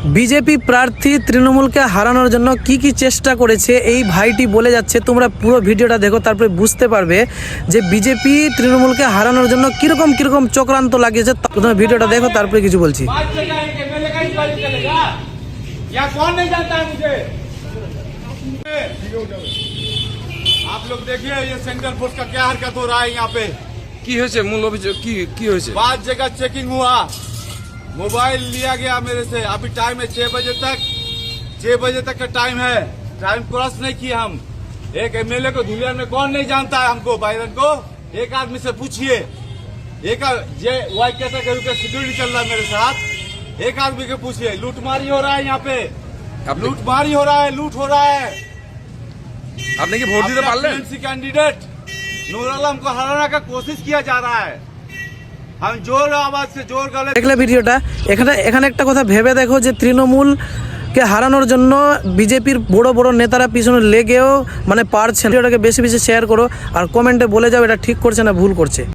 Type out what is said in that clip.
BJP প্রার্থী তৃণমূলকে হারানোর জন্য কি চেষ্টা করেছে এই ভাইটি বলে যাচ্ছে। তোমরা পুরো ভিডিওটা দেখো, তারপরে বুঝতে পারবে যে বিজেপি তৃণমূলকে হারানোর জন্য কিরকম চক্রান্ত লাগিয়েছে। প্রথমে ভিডিওটা দেখো, তারপরে কিছু বলছি। आप लोग देखिए ये सेंट्रल फोर्स का क्या हरकत हो रहा है यहाँ पे। की হয়েছে মূল অভিযোগ কি হয়েছে? 5 जगह चेकिंग हुआ, मोबाइल लिया गया मेरे से। अभी टाइम है 6 बजे तक का टाइम है। टाइम क्रॉस नहीं किया हम। एक एमएलए को धुलिया में कौन नहीं जानता है हमको, बाइरन को। एक आदमी से पूछिए, एक वाई कैटेगरी का सिक्योरिटी चल रहा है मेरे साथ। एक आदमी के पूछिए, लूटमारी हो रहा है यहाँ पे, लूटमारी हो रहा है, लूट हो रहा है। আপনি কি ভোট দিতে পারলেন? कैंडिडेट नूर आलम को हराने का कोशिश किया जा रहा है। हम जोर आवाज से जोर गले। দেখলে ভিডিওটা, এখানে একটা কথা ভেবে দেখো যে তৃণমূলকে হারানোর জন্য বিজেপির বড় নেতারা পিছনে লেগেও পারছে। ভিডিওটাকে বেশি শেয়ার করো আর কমেন্টে বলে যাও এটা ঠিক করছে না ভুল করছে।